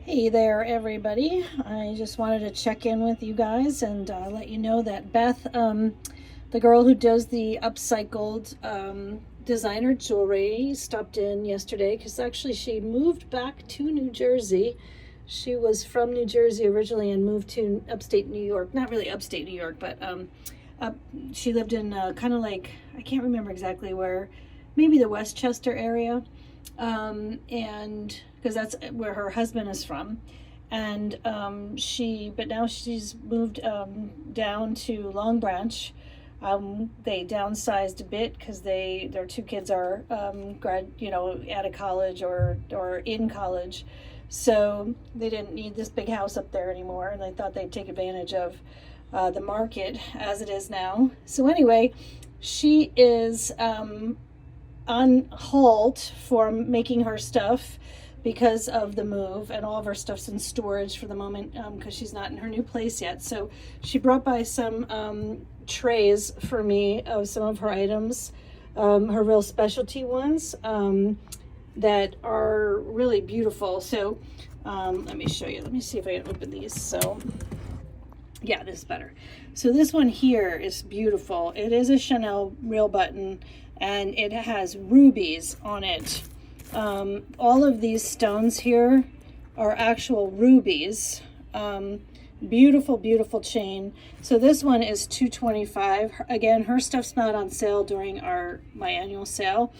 Hey there, everybody. I just wanted to check in with you guys and let you know that Beth, the girl who does the upcycled designer jewelry, stopped in yesterday because actually she moved back to New Jersey. She was from New Jersey originally and moved to upstate New York. Not really upstate New York, but up, she lived in kind of like, I can't remember exactly where, maybe the Westchester area. And because that's where her husband is from. And but now she's moved down to Long Branch. They downsized a bit because their two kids are out of college or in college, so they didn't need this big house up there anymore, and they thought they'd take advantage of the market as it is now. So anyway, she is on halt for making her stuff because of the move, and all of her stuff's in storage for the moment because she's not in her new place yet. So she brought by some trays for me of some of her items, her real specialty ones that are really beautiful. So let me show you. Let me see if I can open these. So yeah, this is better. So this one here is beautiful. It is a Chanel real button, and it has rubies on it. All of these stones here are actual rubies. Beautiful, beautiful chain. So this one is $225. Again, her stuff's not on sale during my annual sale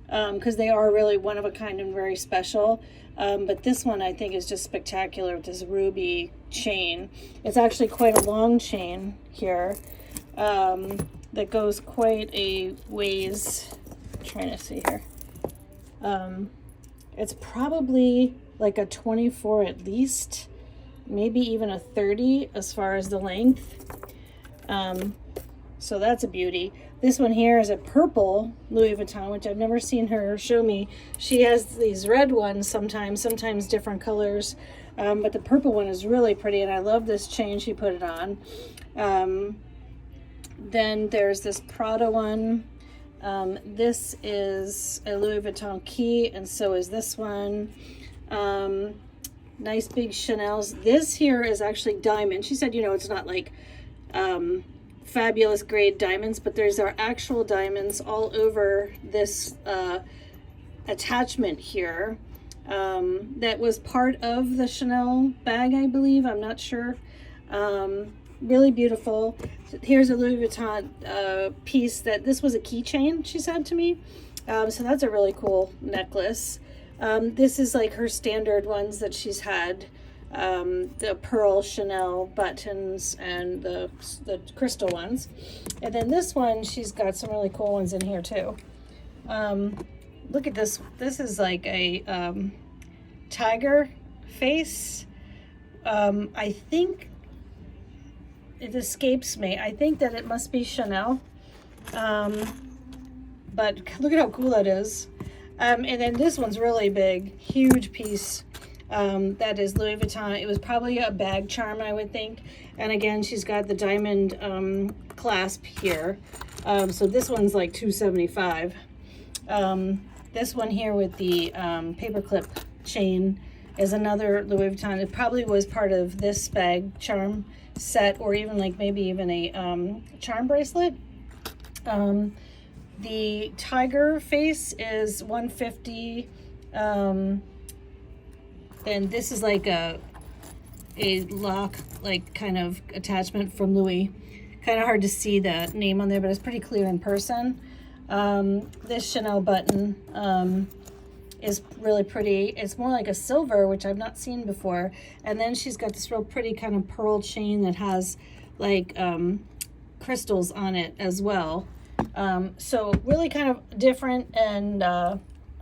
because they are really one of a kind and very special. But this one I think is just spectacular with this ruby chain. It's actually quite a long chain here that goes quite a ways. I'm trying to see here. It's probably like a 24 at least, maybe even a 30 as far as the length. So that's a beauty. This one here is a purple Louis Vuitton, which I've never seen her show me. She has these red ones sometimes different colors. But the purple one is really pretty, and I love this chain she put it on. Then there's this Prada one. This is a Louis Vuitton key, and so is this one. Nice big Chanel's. This here is actually diamond. She said, it's not like fabulous grade diamonds, but there's our actual diamonds all over this attachment here. That was part of the Chanel bag, I believe. I'm not sure. Really beautiful. Here's a Louis Vuitton piece this was a keychain she said to me. So that's a really cool necklace. This is like her standard ones that she's had. The pearl Chanel buttons and the crystal ones. And then this one, she's got some really cool ones in here too. Look at this. This is like a tiger face. I think it escapes me. I think that it must be Chanel. But look at how cool that is. And then this one's really big, huge piece. That is Louis Vuitton. It was probably a bag charm, I would think. And again, she's got the diamond clasp here. So this one's like $275. This one here with the paperclip chain is another Louis Vuitton. It probably was part of this bag charm set, or even like maybe even a charm bracelet. The tiger face is $150. And this is like a lock, like kind of attachment from Louis. Kind of hard to see the name on there, but it's pretty clear in person. This Chanel button is really pretty. It's more like a silver, which I've not seen before. And then she's got this real pretty kind of pearl chain that has like crystals on it as well. So really kind of different and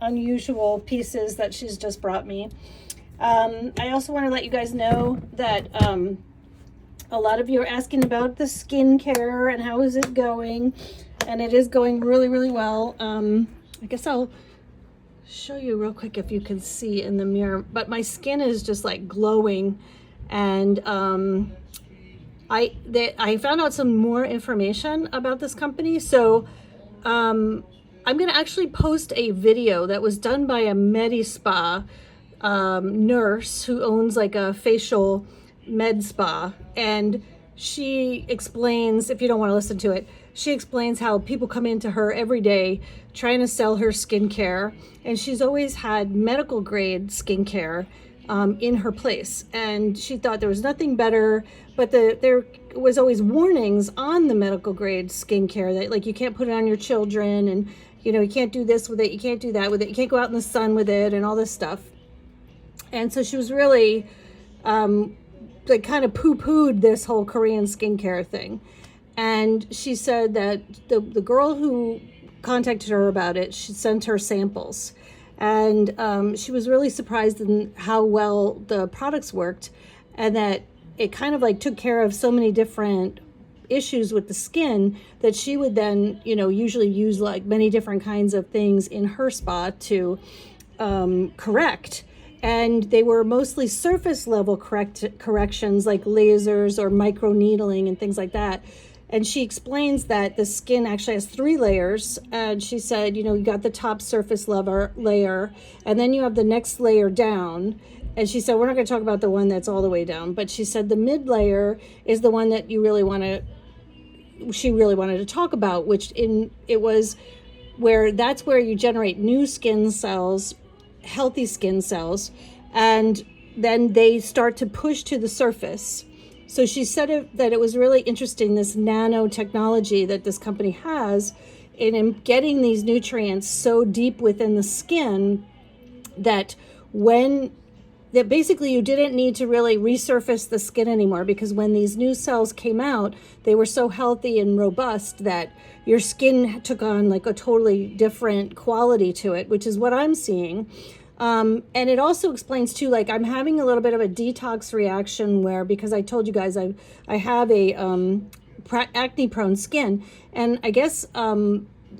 unusual pieces that she's just brought me. I also want to let you guys know that a lot of you are asking about the skincare and how is it going, and it is going really, really well. I guess I'll show you real quick if you can see in the mirror, but my skin is just like glowing, and I found out some more information about this company. So I'm going to actually post a video that was done by a Medi Spa nurse who owns like a facial med spa, and she explains, if you don't want to listen to it, she explains how people come into her every day trying to sell her skincare, and she's always had medical grade skincare in her place, and she thought there was nothing better, but there was always warnings on the medical grade skincare that like you can't put it on your children, and you know, you can't do this with it, you can't do that with it, you can't go out in the sun with it, and all this stuff. And so she was really like kind of poo-pooed this whole Korean skincare thing. And she said that the girl who contacted her about it, she sent her samples. And she was really surprised in how well the products worked, and that it kind of like took care of so many different issues with the skin that she would then, you know, usually use like many different kinds of things in her spa to correct. And they were mostly surface level corrections like lasers or micro needling and things like that. And she explains that the skin actually has 3 layers. And she said, you know, you got the top surface layer, and then you have the next layer down. And she said, we're not going to talk about the one that's all the way down, but she said the mid layer is the one that she really wanted to talk about, it was where that's where you generate new skin cells, healthy skin cells, and then they start to push to the surface. So she said that it was really interesting, this nanotechnology that this company has in getting these nutrients so deep within the skin that basically you didn't need to really resurface the skin anymore, because when these new cells came out, they were so healthy and robust that your skin took on like a totally different quality to it, which is what I'm seeing. And it also explains too, like I'm having a little bit of a detox reaction where, because I told you guys I have a acne prone skin, and I guess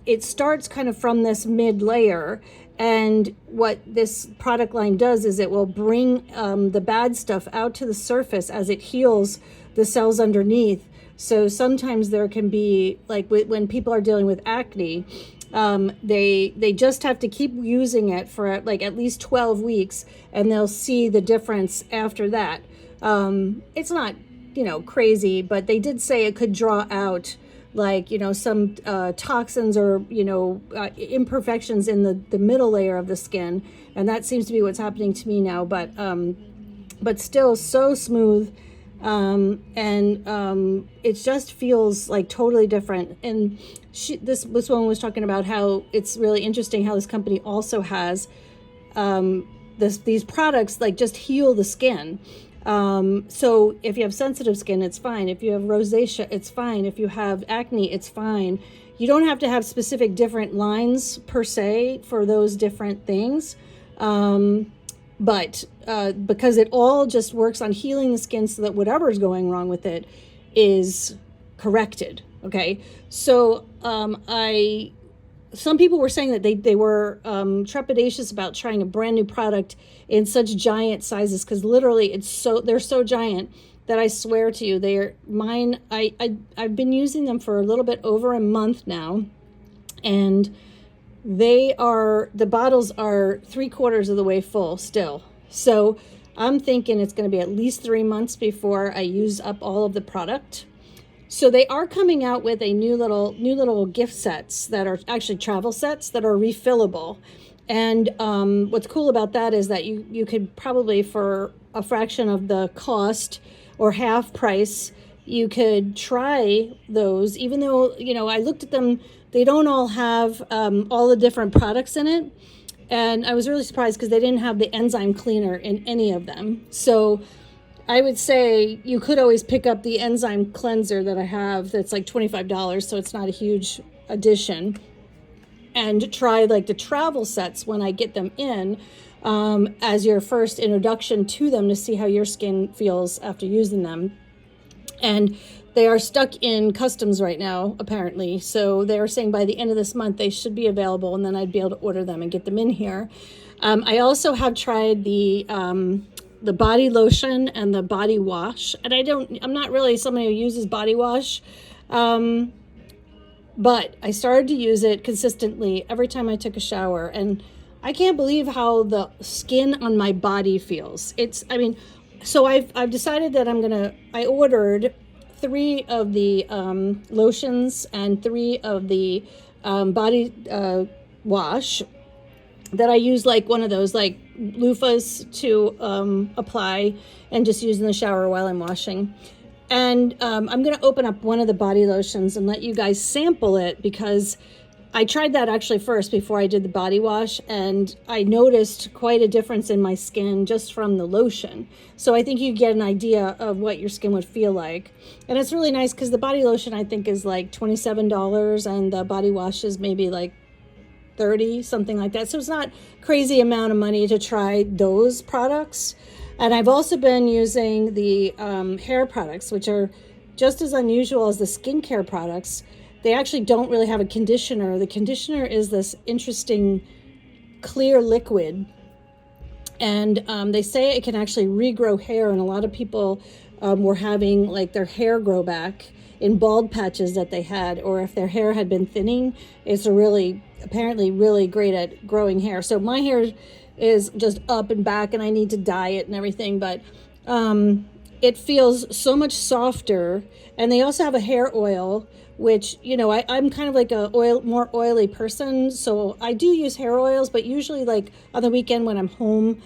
it starts kind of from this mid layer. And what this product line does is it will bring the bad stuff out to the surface as it heals the cells underneath. So sometimes there can be, like when people are dealing with acne, they just have to keep using it for like at least 12 weeks, and they'll see the difference after that. It's not, you know, crazy, but they did say it could draw out like, you know, some toxins or, you know, imperfections in the middle layer of the skin. And that seems to be what's happening to me now, but still so smooth. It just feels like totally different. And this woman was talking about how it's really interesting how this company also has these products like just heal the skin. So if you have sensitive skin, it's fine. If you have rosacea, it's fine. If you have acne, it's fine. You don't have to have specific different lines per se for those different things. But because it all just works on healing the skin so that whatever is going wrong with it is corrected. Okay. So, some people were saying that they were trepidatious about trying a brand new product in such giant sizes, because literally they're so giant that I swear to you, they're mine. I've been using them for a little bit over a month now, and the bottles are 3/4 of the way full still. So I'm thinking it's going to be at least 3 months before I use up all of the product. So they are coming out with a new little gift sets that are actually travel sets that are refillable. And what's cool about that is that you could probably, for a fraction of the cost or half price, you could try those, even though, you know, I looked at them, they don't all have all the different products in it. And I was really surprised because they didn't have the enzyme cleaner in any of them. So I would say you could always pick up the enzyme cleanser that I have that's like $25, so it's not a huge addition, and try like the travel sets when I get them in as your first introduction to them to see how your skin feels after using them. And they are stuck in customs right now, apparently. So they are saying by the end of this month, they should be available, and then I'd be able to order them and get them in here. I also have tried the body lotion and the body wash. And I'm not really somebody who uses body wash. But I started to use it consistently every time I took a shower. And I can't believe how the skin on my body feels. I mean, so I've decided that I ordered 3 of the lotions and 3 of the body wash that I use, like one of those like loofahs to apply and just use in the shower while I'm washing. And I'm going to open up one of the body lotions and let you guys sample it, because I tried that actually first before I did the body wash, and I noticed quite a difference in my skin just from the lotion. So I think you get an idea of what your skin would feel like. And it's really nice because the body lotion I think is like $27 and the body wash is maybe like 30, something like that. So it's not crazy amount of money to try those products. And I've also been using the hair products, which are just as unusual as the skincare products. They actually don't really have a conditioner. The conditioner is this interesting clear liquid, and they say it can actually regrow hair, and a lot of people were having like their hair grow back in bald patches that they had, or if their hair had been thinning. It's apparently really great at growing hair. So my hair is just up and back and I need to dye it and everything, but it feels so much softer. And they also have a hair oil, which, you know, I'm kind of like more oily person. So I do use hair oils, but usually like on the weekend when I'm home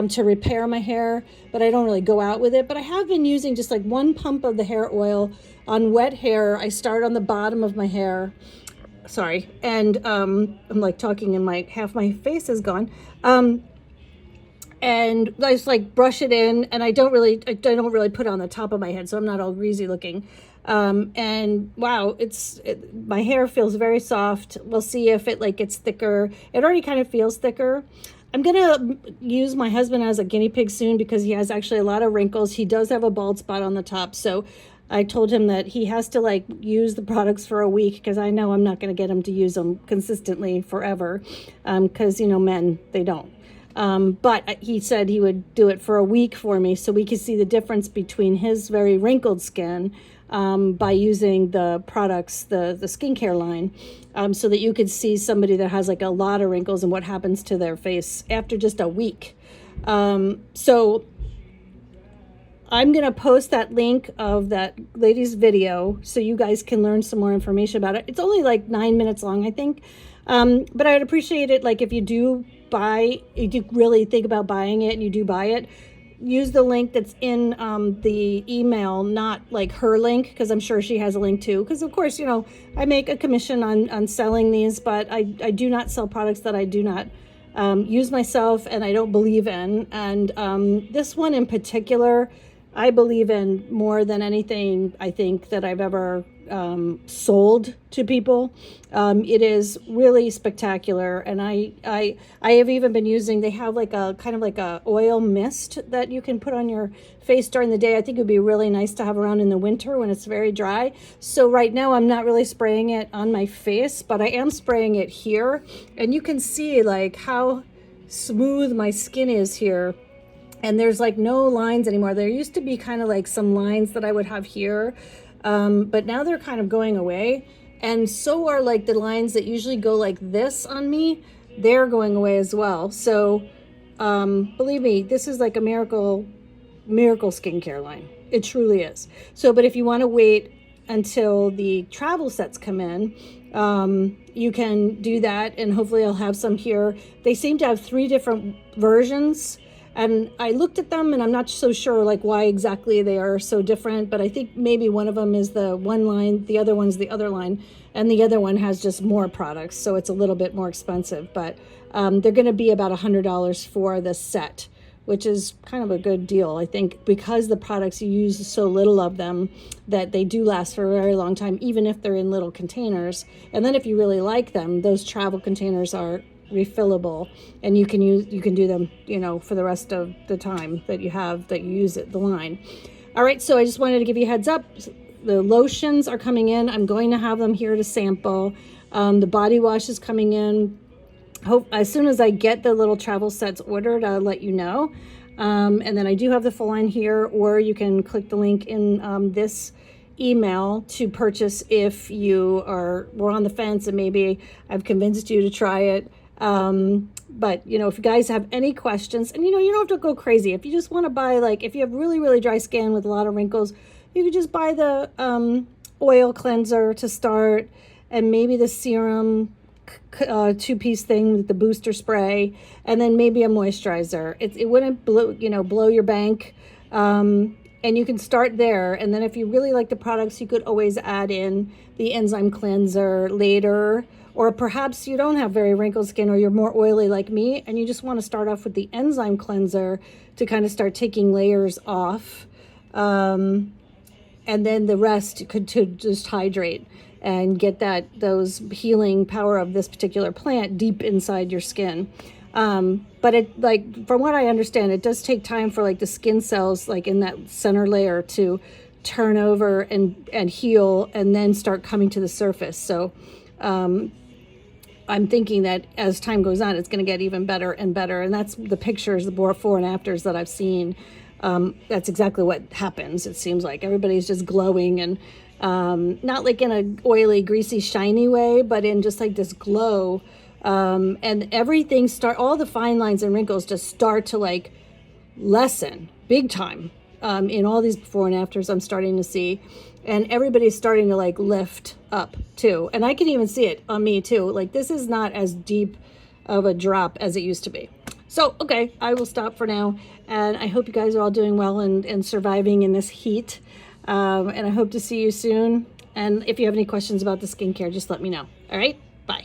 to repair my hair, but I don't really go out with it. But I have been using just like 1 pump of the hair oil on wet hair. I start on the bottom of my hair. Sorry. And I'm like talking and half my face is gone. And I just like brush it in, and I don't really put it on the top of my head, so I'm not all greasy looking. And wow, my hair feels very soft. We'll see if it like gets thicker. It already kind of feels thicker. I'm gonna use my husband as a guinea pig soon because he has actually a lot of wrinkles. He does have a bald spot on the top, so I told him that he has to like use the products for a week, because I know I'm not going to get him to use them consistently forever, because you know, men, they don't. But he said he would do it for a week for me so we could see the difference between his very wrinkled skin by using the products, the skincare line, so that you could see somebody that has like a lot of wrinkles and what happens to their face after just a week. So I'm going to post that link of that lady's video so you guys can learn some more information about it. It's only like 9 minutes long, I think. But I'd appreciate it, like, if you do really think about buying it and you do buy it, use the link that's in the email, not like her link, because I'm sure she has a link too. Because of course, you know, I make a commission on selling these, but I do not sell products that I do not use myself and I don't believe in. And this one in particular, I believe in more than anything I think that I've ever sold to people. It is really spectacular, and I have even been using, they have like a kind of like a oil mist that you can put on your face during the day. I think it would be really nice to have around in the winter when it's very dry. So right now I'm not really spraying it on my face, but I am spraying it here, and you can see like how smooth my skin is here. And there's like no lines anymore. There used to be kind of like some lines that I would have here, but now they're kind of going away. And so are like the lines that usually go like this on me, they're going away as well. So believe me, this is like a miracle skincare line. It truly is. So, but if you want to wait until the travel sets come in, you can do that, and hopefully I'll have some here. They seem to have 3 different versions. And I looked at them and I'm not so sure like why exactly they are so different, but I think maybe one of them is the one line, the other one's the other line, and the other one has just more products, so it's a little bit more expensive. But they're going to be about $100 for the set, which is kind of a good deal, I think, because the products, you use so little of them that they do last for a very long time, even if they're in little containers. And then if you really like them, those travel containers are refillable, and you can do them, you know, for the rest of the time that you use the line. All right, so I just wanted to give you a heads up. The lotions are coming in. I'm going to have them here to sample. The body wash is coming in. Hope as soon as I get the little travel sets ordered, I'll let you know. And then I do have the full line here, or you can click the link in this email to purchase if you were on the fence and maybe I've convinced you to try it. But you know, if you guys have any questions, and you know, you don't have to go crazy. If you just want to buy, like, if you have really, really dry skin with a lot of wrinkles, you could just buy the oil cleanser to start, and maybe the serum two-piece thing with the booster spray, and then maybe a moisturizer. It wouldn't blow your bank. And you can start there, and then if you really like the products, you could always add in the enzyme cleanser later. Or perhaps you don't have very wrinkled skin, or you're more oily like me, and you just want to start off with the enzyme cleanser to kind of start taking layers off. And then the rest could to just hydrate and get those healing power of this particular plant deep inside your skin. But it, like, from what I understand, it does take time for like the skin cells, like in that center layer, to turn over and heal, and then start coming to the surface. So I'm thinking that as time goes on, it's going to get even better and better. And that's the pictures, the before and afters that I've seen. That's exactly what happens. It seems like everybody's just glowing, and not like in a oily, greasy, shiny way, but in just like this glow. And everything all the fine lines and wrinkles just start to like lessen big time. In all these before and afters I'm starting to see, and everybody's starting to like lift up too. And I can even see it on me too. Like, this is not as deep of a drop as it used to be. So, okay, I will stop for now. And I hope you guys are all doing well and surviving in this heat. And I hope to see you soon. And if you have any questions about the skincare, just let me know. All right, bye.